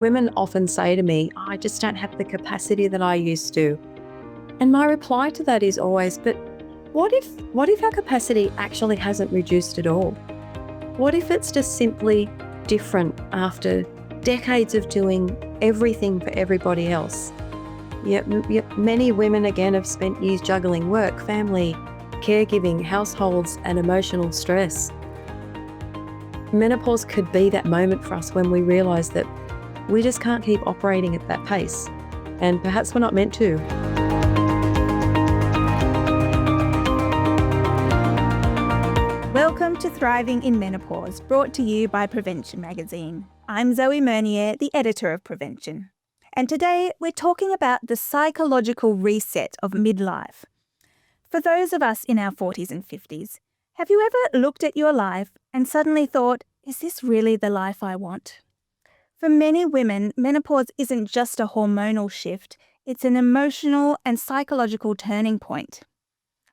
Women often say to me, "Oh, I just don't have the capacity that I used to." And my reply to that is always, but what if our capacity actually hasn't reduced at all? What if it's just simply different after decades of doing everything for everybody else? Yet many women again have spent years juggling work, family, caregiving, households, and emotional stress. Menopause could be that moment for us when we realise that we just can't keep operating at that pace, and perhaps we're not meant to. Welcome to Thriving in Menopause, brought to you by Prevention Magazine. I'm Zoe Mernier, the editor of Prevention. And today we're talking about the psychological reset of midlife. For those of us in our 40s and 50s, have you ever looked at your life and suddenly thought, is this really the life I want? For many women, menopause isn't just a hormonal shift, it's an emotional and psychological turning point.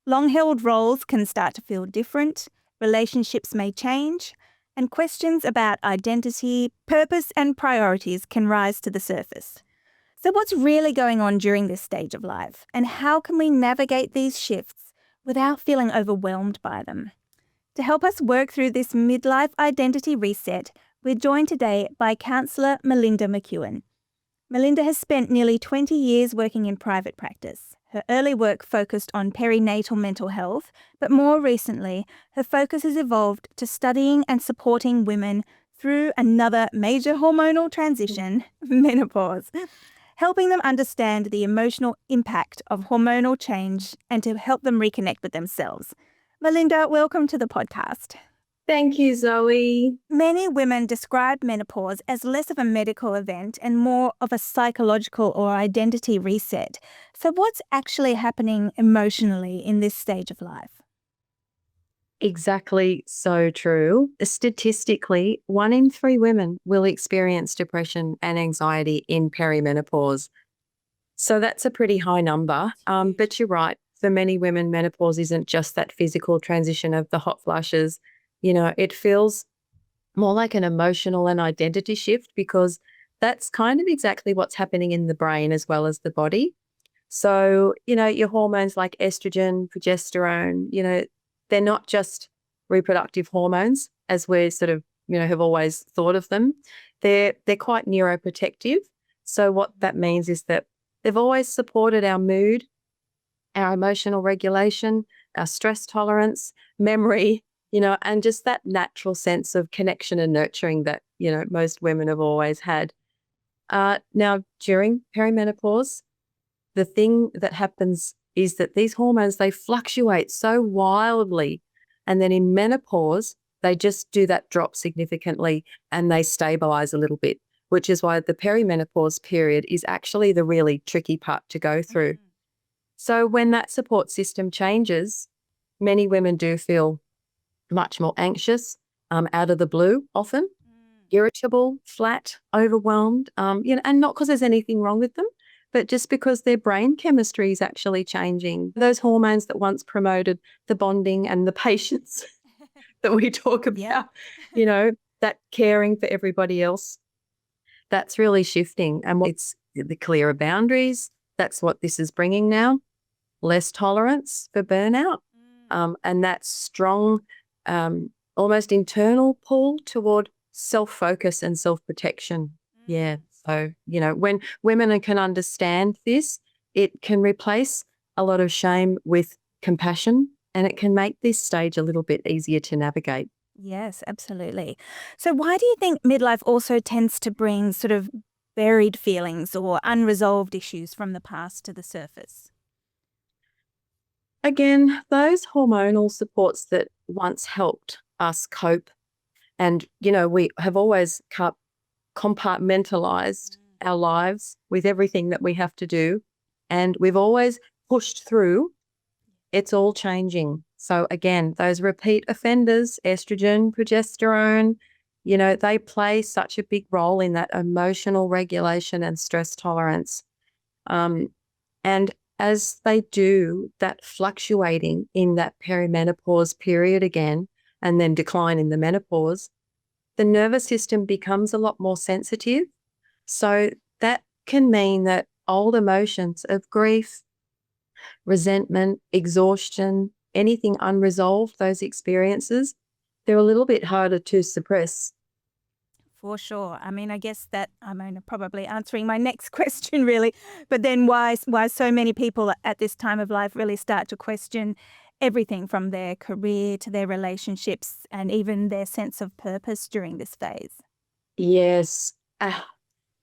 Long-held roles can start to feel different, relationships may change, and questions about identity, purpose, and priorities can rise to the surface. So what's really going on during this stage of life, and how can we navigate these shifts without feeling overwhelmed by them? To help us work through this midlife identity reset, we're joined today by counsellor Melinda McKeown. Melinda has spent nearly 20 years working in private practice. Her early work focused on perinatal mental health, but more recently, her focus has evolved to studying and supporting women through another major hormonal transition, menopause, helping them understand the emotional impact of hormonal change and to help them reconnect with themselves. Melinda, welcome to the podcast. Thank you, Zoe. Many women describe menopause as less of a medical event and more of a psychological or identity reset. So what's actually happening emotionally in this stage of life? Exactly, so true. Statistically, 1 in 3 women will experience depression and anxiety in perimenopause. So that's a pretty high number. But you're right. For many women, menopause isn't just that physical transition of the hot flushes. It feels more like an emotional and identity shift, because that's kind of exactly what's happening in the brain as well as the body. So, your hormones like estrogen, progesterone, they're not just reproductive hormones as we sort of, have always thought of them. They're quite neuroprotective. So what that means is that they've always supported our mood, our emotional regulation, our stress tolerance, memory, and just that natural sense of connection and nurturing that, most women have always had. Now, during perimenopause, the thing that happens is that these hormones, they fluctuate so wildly. And then in menopause, they just do that drop significantly and they stabilize a little bit, which is why the perimenopause period is actually the really tricky part to go through. Mm-hmm. So when that support system changes, many women do feel much more anxious, out of the blue often, irritable, flat, overwhelmed, and not because there's anything wrong with them, but just because their brain chemistry is actually changing. Those hormones that once promoted the bonding and the patience that we talk about, that caring for everybody else, that's really shifting. And it's the clearer boundaries. That's what this is bringing now. Less tolerance for burnout, and that strong, almost internal pull toward self-focus and self-protection. Yeah. So, when women can understand this, it can replace a lot of shame with compassion, and it can make this stage a little bit easier to navigate. Yes, absolutely. So why do you think midlife also tends to bring sort of buried feelings or unresolved issues from the past to the surface? Again, those hormonal supports that once helped us cope, and, we have always compartmentalized our lives with everything that we have to do, and we've always pushed through. It's all changing. So again, those repeat offenders, estrogen, progesterone, they play such a big role in that emotional regulation and stress tolerance. And as they do that fluctuating in that perimenopause period again, and then decline in the menopause, the nervous system becomes a lot more sensitive. So that can mean that old emotions of grief, resentment, exhaustion, anything unresolved, those experiences, they're a little bit harder to suppress. For sure. I mean, I guess that probably answering my next question really, but then why so many people at this time of life really start to question everything from their career to their relationships and even their sense of purpose during this phase. Yes.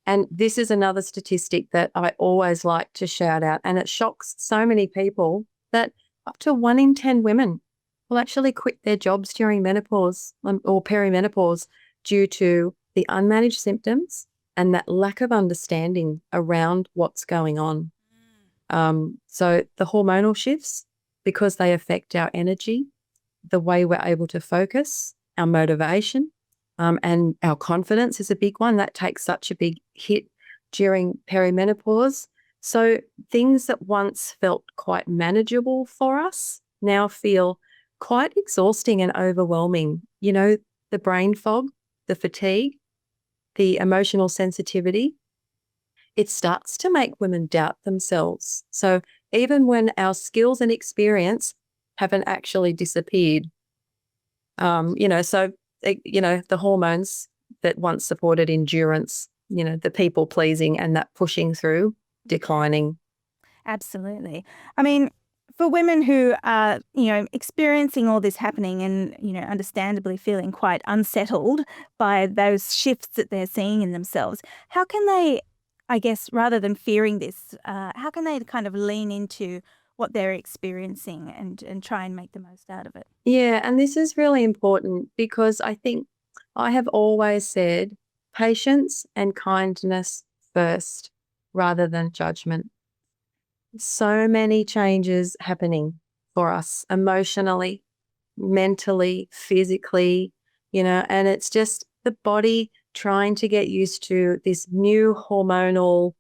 And this is another statistic that I always like to shout out, and it shocks so many people that up to 1 in 10 women will actually quit their jobs during menopause or perimenopause due to the unmanaged symptoms and that lack of understanding around what's going on. So the hormonal shifts, because they affect our energy, the way we're able to focus, our motivation, and our confidence is a big one. That takes such a big hit during perimenopause. So things that once felt quite manageable for us now feel quite exhausting and overwhelming. You know, the brain fog, the fatigue, the emotional sensitivity, it starts to make women doubt themselves. So even when our skills and experience haven't actually disappeared, the hormones that once supported endurance, the people pleasing and that pushing through, declining. Absolutely. I mean, for women who are, experiencing all this happening and, understandably feeling quite unsettled by those shifts that they're seeing in themselves, how can they, I guess, rather than fearing this, how can they kind of lean into what they're experiencing and try and make the most out of it? Yeah, and this is really important because I think I have always said patience and kindness first rather than judgment. So many changes happening for us emotionally, mentally, physically, and it's just the body trying to get used to this new hormonal,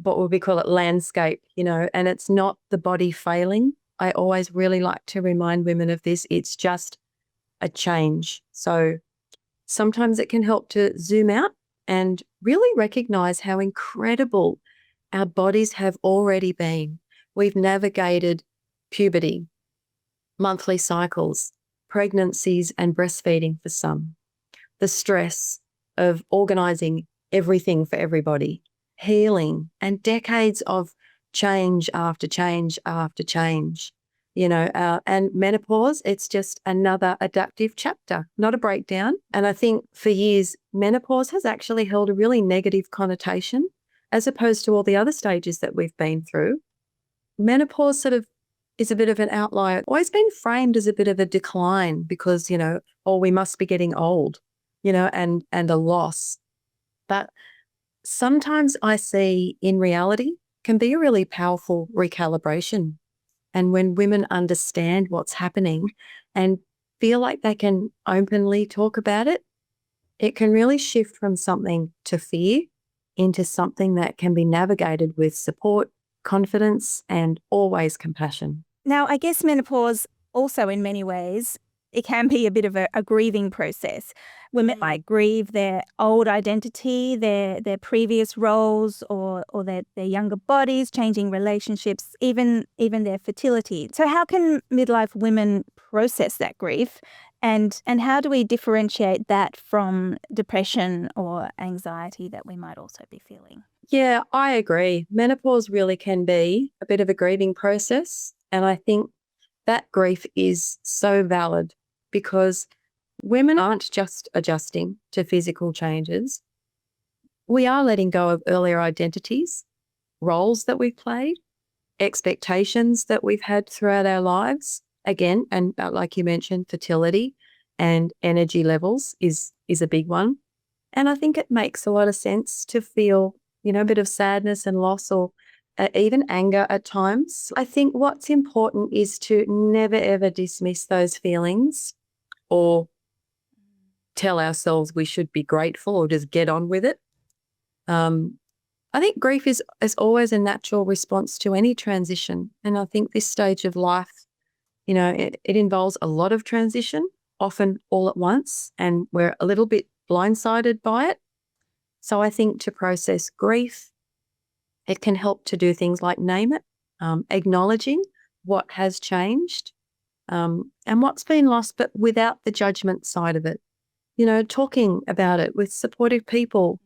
what would we call it, landscape, and it's not the body failing. I always really like to remind women of this. It's just a change. So sometimes it can help to zoom out and really recognize how incredible our bodies have already been. We've navigated puberty, monthly cycles, pregnancies and breastfeeding for some, the stress of organizing everything for everybody, healing, and decades of change after change after change. And menopause, it's just another adaptive chapter, not a breakdown. And I think for years, menopause has actually held a really negative connotation as opposed to all the other stages that we've been through. Menopause sort of is a bit of an outlier. It's always been framed as a bit of a decline because, we must be getting old, and a loss. But sometimes I see in reality can be a really powerful recalibration. And when women understand what's happening and feel like they can openly talk about it, it can really shift from something to fear into something that can be navigated with support, confidence, and always compassion. Now, I guess menopause also in many ways, it can be a bit of a grieving process. Women might grieve their old identity, their previous roles or their younger bodies, changing relationships, even their fertility. So how can midlife women process that grief? And how do we differentiate that from depression or anxiety that we might also be feeling? Yeah, I agree. Menopause really can be a bit of a grieving process. And I think that grief is so valid because women aren't just adjusting to physical changes. We are letting go of earlier identities, roles that we've played, expectations that we've had throughout our lives. Again, and like you mentioned, fertility and energy levels is a big one. And I think it makes a lot of sense to feel, a bit of sadness and loss or even anger at times. I think what's important is to never, ever dismiss those feelings or tell ourselves we should be grateful or just get on with it. I think grief is always a natural response to any transition. And I think this stage of life, it involves a lot of transition, often all at once, and we're a little bit blindsided by it. So I think to process grief, it can help to do things like name it, acknowledging what has changed, and what's been lost, but without the judgment side of it. Talking about it with supportive people,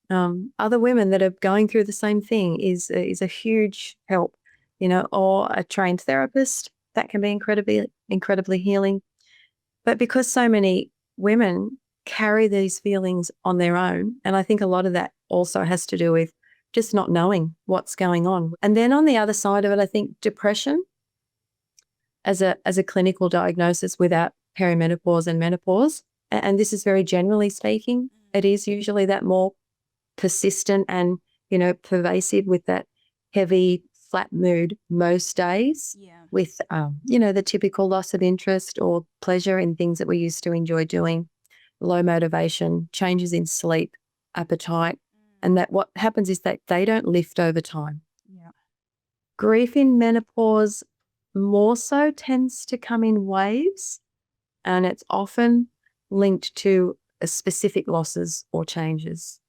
other women that are going through the same thing is a huge help, or a trained therapist. That can be incredibly healing. But because so many women carry these feelings on their own, and I think a lot of that also has to do with just not knowing what's going on. And then on the other side of it, I think depression as a clinical diagnosis without perimenopause and menopause, and this is very generally speaking, it is usually that more persistent and, pervasive with that heavy, flat mood most days. Yeah. With, the typical loss of interest or pleasure in things that we used to enjoy doing, low motivation, changes in sleep, appetite, and that what happens is that they don't lift over time. Yeah. Grief in menopause more so tends to come in waves, and it's often linked to specific losses or changes.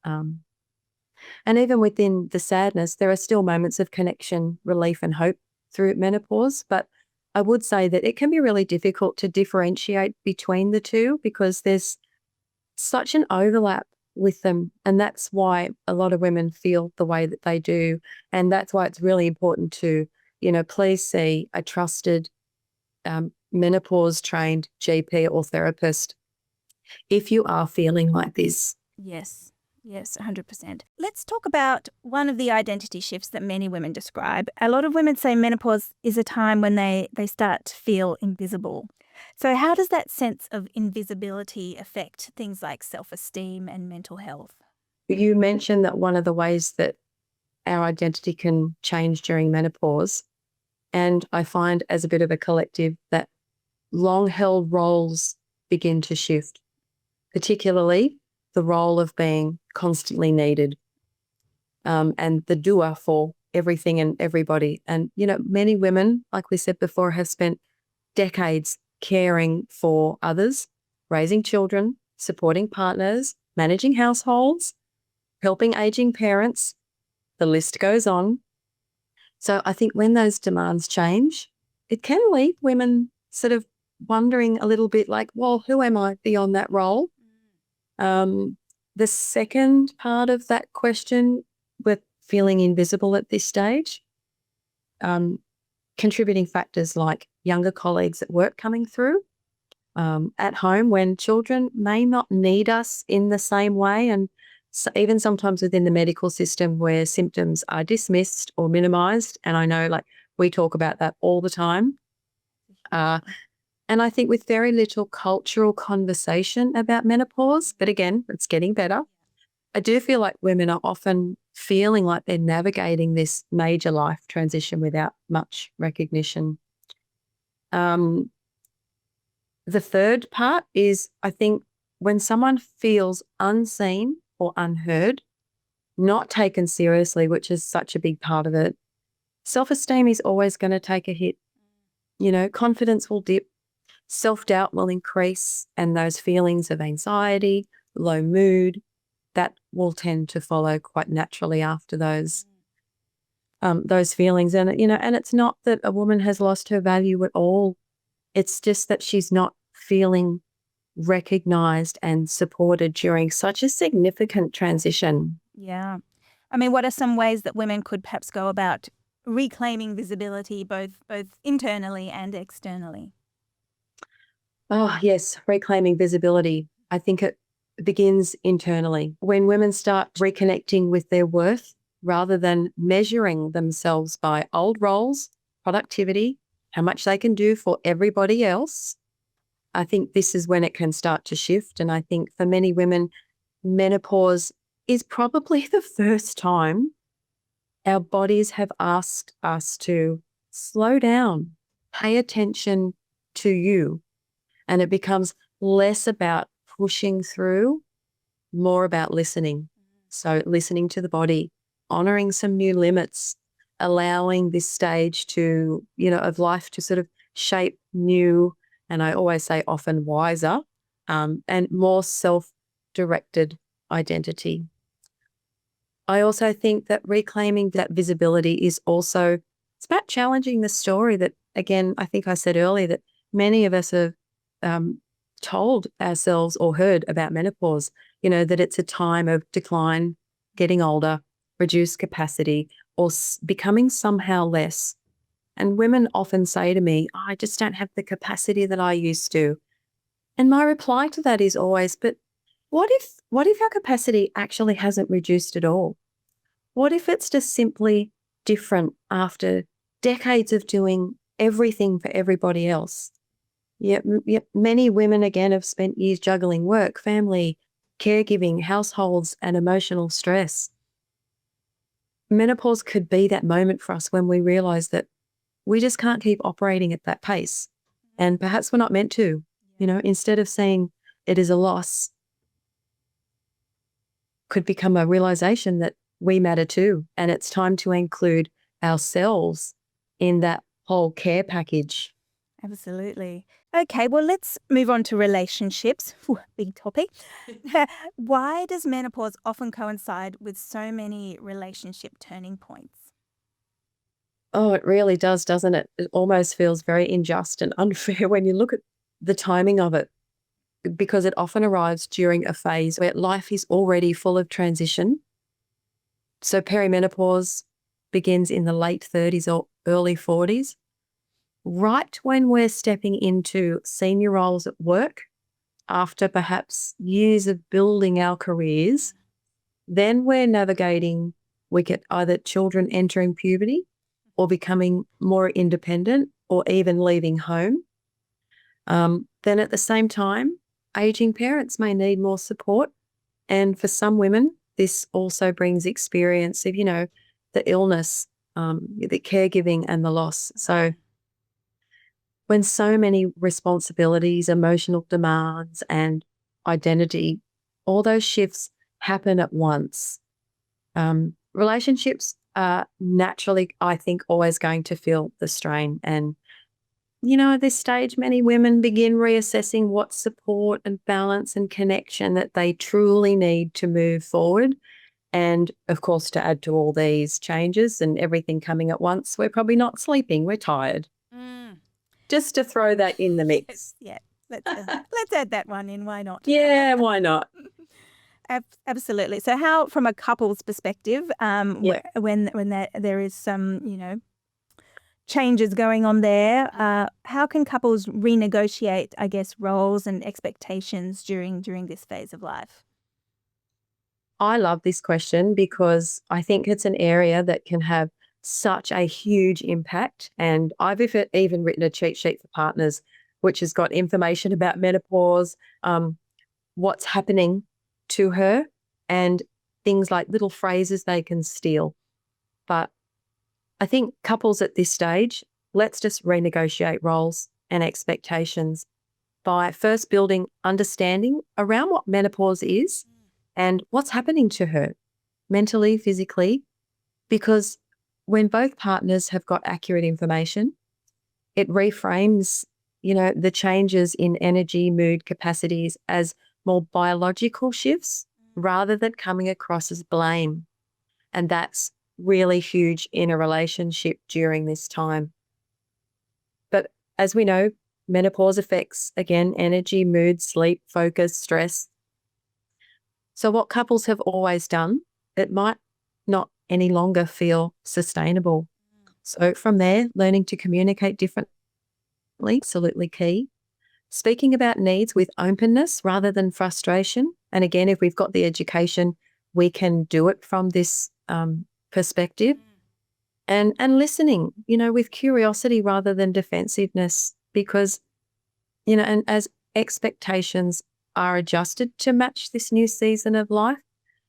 And even within the sadness, there are still moments of connection, relief, and hope through menopause. But I would say that it can be really difficult to differentiate between the two because there's such an overlap with them. And that's why a lot of women feel the way that they do. And that's why it's really important to, please see a trusted menopause trained GP or therapist if you are feeling like this. Yes. Yes, 100%. Let's talk about one of the identity shifts that many women describe. A lot of women say menopause is a time when they start to feel invisible. So how does that sense of invisibility affect things like self-esteem and mental health? You mentioned that one of the ways that our identity can change during menopause, and I find as a bit of a collective that long-held roles begin to shift, particularly the role of being constantly needed, and the doer for everything and everybody. And, many women, like we said before, have spent decades caring for others, raising children, supporting partners, managing households, helping aging parents. The list goes on. So I think when those demands change, it can leave women sort of wondering a little bit like, well, who am I beyond that role? The second part of that question, with feeling invisible at this stage, contributing factors like younger colleagues at work coming through, at home when children may not need us in the same way, and so even sometimes within the medical system where symptoms are dismissed or minimised. And I know we talk about that all the time. And I think with very little cultural conversation about menopause, but again, it's getting better. I do feel like women are often feeling like they're navigating this major life transition without much recognition. The third part is, I think, when someone feels unseen or unheard, not taken seriously, which is such a big part of it, self-esteem is always going to take a hit. Confidence will dip, self-doubt will increase, and those feelings of anxiety, low mood, that will tend to follow quite naturally after those feelings. And, and it's not that a woman has lost her value at all. It's just that she's not feeling recognized and supported during such a significant transition. Yeah. I mean, what are some ways that women could perhaps go about reclaiming visibility both internally and externally? Oh, yes, reclaiming visibility. I think it begins internally. When women start reconnecting with their worth rather than measuring themselves by old roles, productivity, how much they can do for everybody else, I think this is when it can start to shift. And I think for many women, menopause is probably the first time our bodies have asked us to slow down, pay attention to you. And it becomes less about pushing through, more about listening. So listening to the body, honouring some new limits, allowing this stage to, of life to sort of shape new, and I always say often wiser, and more self-directed identity. I also think that reclaiming that visibility is also, it's about challenging the story that, again, I think I said earlier that many of us have told ourselves or heard about menopause, that it's a time of decline, getting older, reduced capacity, or becoming somehow less. And women often say to me, "Oh, I just don't have the capacity that I used to." And my reply to that is always, but what if our capacity actually hasn't reduced at all? What if it's just simply different after decades of doing everything for everybody else? Yet many women, again, have spent years juggling work, family, caregiving, households, and emotional stress. Menopause could be that moment for us when we realize that we just can't keep operating at that pace. And perhaps we're not meant to. Instead of saying it is a loss, could become a realization that we matter too. And it's time to include ourselves in that whole care package. Absolutely. Okay, well, let's move on to relationships. Whew, big topic. Why does menopause often coincide with so many relationship turning points? Oh, it really does, doesn't it? It almost feels very unjust and unfair when you look at the timing of it, because it often arrives during a phase where life is already full of transition. So perimenopause begins in the late 30s or early 40s, right when we're stepping into senior roles at work after perhaps years of building our careers. Then we're navigating, we get either children entering puberty or becoming more independent or even leaving home. Then at the same time, aging parents may need more support. And for some women, this also brings experience of, the illness, the caregiving and the loss. So when so many responsibilities, emotional demands, and identity, all those shifts happen at once, relationships are naturally, I think, always going to feel the strain. And, at this stage, many women begin reassessing what support and balance and connection that they truly need to move forward. And of course, to add to all these changes and everything coming at once, we're probably not sleeping, we're tired. Just to throw that in the mix. Yeah, let's add that one in. Why not? Yeah, why not? Absolutely. So, how, from a couple's perspective, when there is some, changes going on there, how can couples renegotiate, I guess, roles and expectations during this phase of life? I love this question because I think it's an area that can have such a huge impact. And I've even written a cheat sheet for partners, which has got information about menopause, what's happening to her, and things like little phrases they can steal. But I think couples at this stage, let's just renegotiate roles and expectations by first building understanding around what menopause is and what's happening to her mentally, physically, because when both partners have got accurate information, it reframes, the changes in energy, mood, capacities as more biological shifts rather than coming across as blame. And that's really huge in a relationship during this time. But as we know, menopause affects, again, energy, mood, sleep, focus, stress. So what couples have always done, it might not any longer feel sustainable. So from there, learning to communicate differently, absolutely key. Speaking about needs with openness rather than frustration. And again, if we've got the education, we can do it from this perspective. And listening, with curiosity rather than defensiveness, because, and as expectations are adjusted to match this new season of life,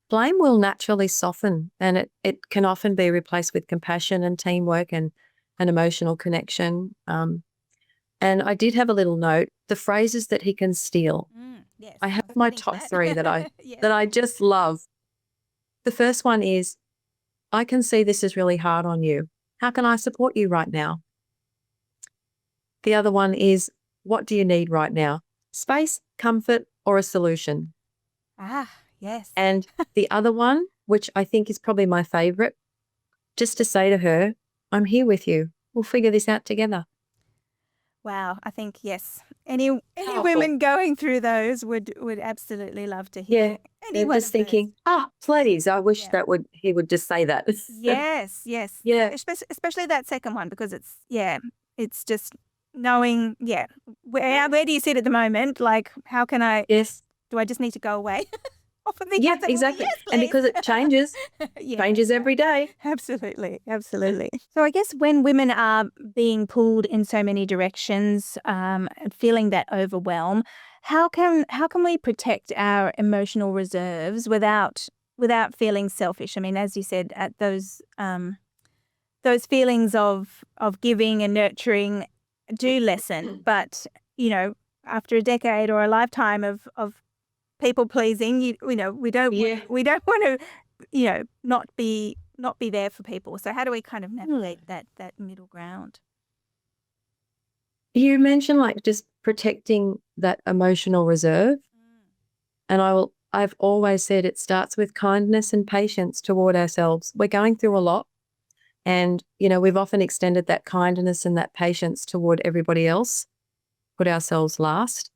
blame will naturally soften, and it can often be replaced with compassion and teamwork and an emotional connection. And I did have a little note, the phrases that he can steal. Yes, I have my top three that I Yes. that I just love. The first one is, I can see this is really hard on you. How can I support you right now? The other one is, what do you need right now? Space, comfort, or a solution? Yes. And the other one, which I think is probably my favourite, just to say to her, I'm here with you. We'll figure this out together. Wow, I think yes. Any Powerful. women going through those would absolutely love to hear. Yeah, Any they're one just of those. thinking, please, I wish Yeah. he would just say that. Yes, yes. Yeah. Especially that second one, because it's just knowing, where do you sit at the moment? Like, how can Yes. do I just need to go away? Often the Yeah, answer will be exactly. yes, And please. because it changes, Yeah. changes every day. Absolutely, absolutely. So I guess when women are being pulled in so many directions, and feeling that overwhelm, how can we protect our emotional reserves without feeling selfish? I mean, as you said, at those feelings of giving and nurturing do lessen, but after a decade or a lifetime of people pleasing, we don't Yeah. want to not be there for people. So how do we kind of navigate that middle ground? You mentioned like just protecting that emotional reserve. And I've always said it starts with kindness and patience toward ourselves. We're going through a lot. And, we've often extended that kindness and that patience toward everybody else, put ourselves last.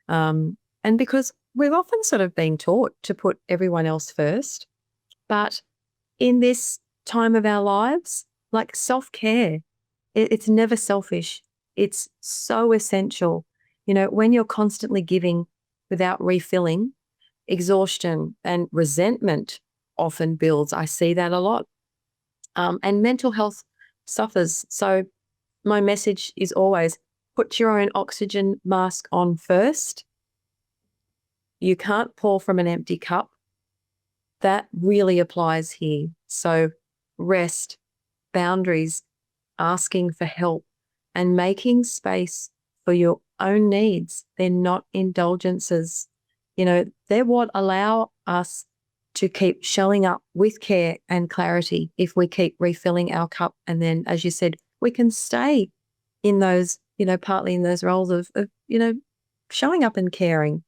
And because we've often sort of been taught to put everyone else first. But in this time of our lives, like self-care, it's never selfish. It's so essential. When you're constantly giving without refilling, exhaustion and resentment often builds. I see that a lot. And mental health suffers. So my message is always put your own oxygen mask on first. You can't pour from an empty cup. That really applies here. So rest, boundaries, asking for help, and making space for your own needs. They're not indulgences. They're what allow us to keep showing up with care and clarity if we keep refilling our cup. And then, as you said, we can stay in those, partly in those roles of showing up and caring.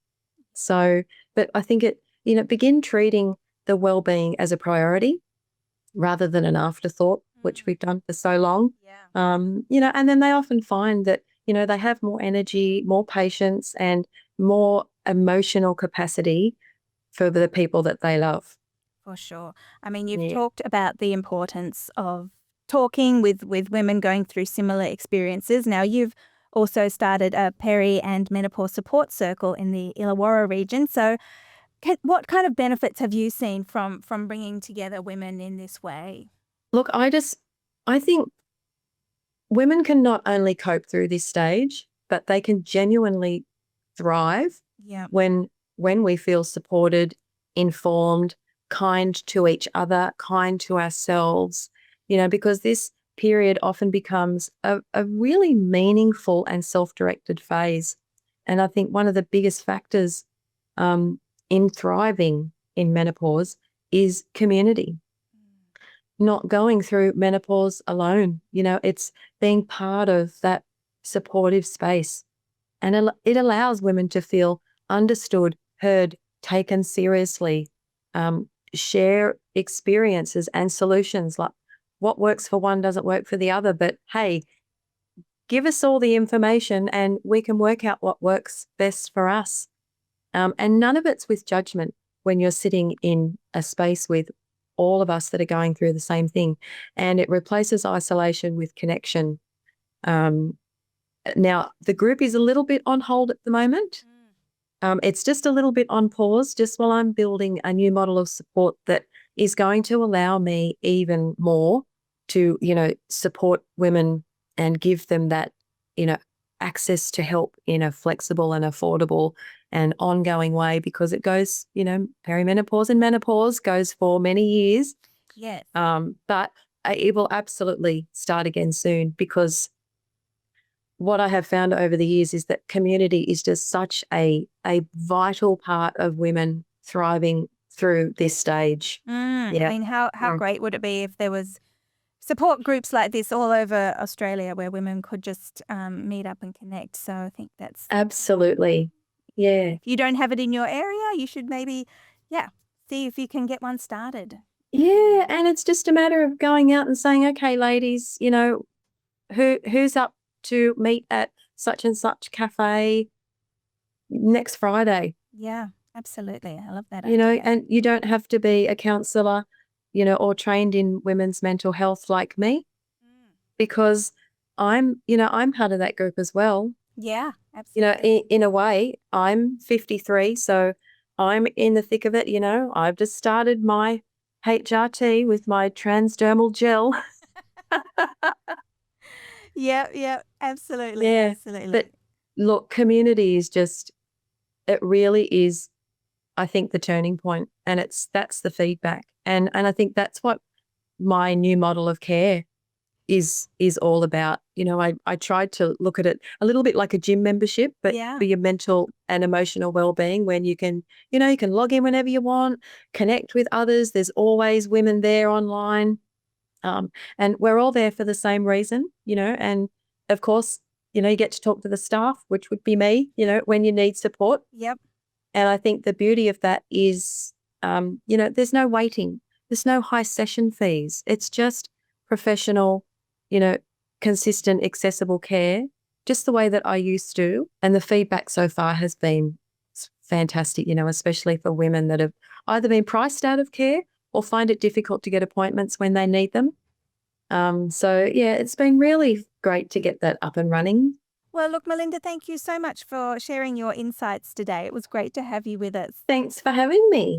So, but I think begin treating the well-being as a priority rather than an afterthought, which we've done for so long. Yeah. And then they often find that, they have more energy, more patience, and more emotional capacity for the people that they love. For sure. I mean, you've Yeah. talked about the importance of talking with women going through similar experiences. Now, you've also started a peri and menopause support circle in the Illawarra region. So what kind of benefits have you seen from bringing together women in this way? Look, I think women can not only cope through this stage, but they can genuinely thrive Yeah. when we feel supported, informed, kind to each other, kind to ourselves, because this period often becomes a really meaningful and self-directed phase. And I think one of the biggest factors in thriving in menopause is community. Not going through menopause alone, it's being part of that supportive space. And it allows women to feel understood, heard, taken seriously, share experiences and solutions. Like what works for one doesn't work for the other. But hey, give us all the information and we can work out what works best for us. And none of it's with judgment when you're sitting in a space with all of us that are going through the same thing. And it replaces isolation with connection. Now, the group is a little bit on hold at the moment. It's just a little bit on pause, just while I'm building a new model of support that is going to allow me even more to, support women and give them that, access to help in a flexible and affordable and ongoing way, because it goes, perimenopause and menopause goes for many years. Yes. But it will absolutely start again soon, because what I have found over the years is that community is just such a vital part of women thriving through this stage. I Yeah. mean, how great would it be if there was support groups like this all over Australia where women could just meet up and connect. So I think that's Absolutely. Yeah. If you don't have it in your area, you should maybe, see if you can get one started. Yeah, and it's just a matter of going out and saying, okay, ladies, who's up to meet at such and such cafe next Friday? Yeah, absolutely. I love that And you don't have to be a counsellor, or trained in women's mental health like me, Mm. because I'm part of that group as well. Yeah, absolutely. In a way, I'm 53, so I'm in the thick of it. I've just started my HRT with my transdermal gel. Yeah, absolutely, Yeah. But absolutely. look, community is it really is, I think, the turning point, and that's the feedback. And I think that's what my new model of care is all about. I tried to look at it a little bit like a gym membership, but Yeah. for your mental and emotional well-being, when you can log in whenever you want, connect with others. There's always women there online. And we're all there for the same reason, and of course, you get to talk to the staff, which would be me, when you need support. Yep. And I think the beauty of that is, there's no waiting. There's no high session fees. It's just professional, you know, consistent, accessible care, just the way that I used to. And the feedback so far has been fantastic, especially for women that have either been priced out of care or find it difficult to get appointments when they need them. So, yeah, it's been really great to get that up and running. Well, look, Melinda, thank you so much for sharing your insights today. It was great to have you with us. Thanks for having me.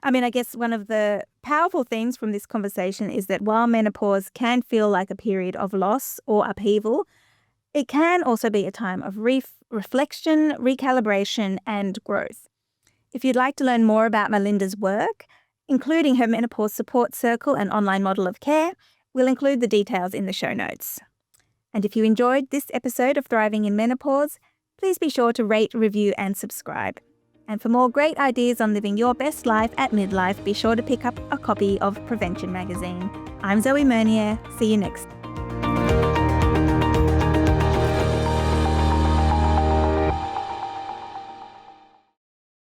I mean, I guess one of the powerful themes from this conversation is that while menopause can feel like a period of loss or upheaval, it can also be a time of reflection, recalibration, and growth. If you'd like to learn more about Melinda's work, including her menopause support circle and online model of care, we'll include the details in the show notes. And if you enjoyed this episode of Thriving in Menopause, please be sure to rate, review, and subscribe. And for more great ideas on living your best life at midlife, be sure to pick up a copy of Prevention magazine. I'm Zoe Mernier. See you next.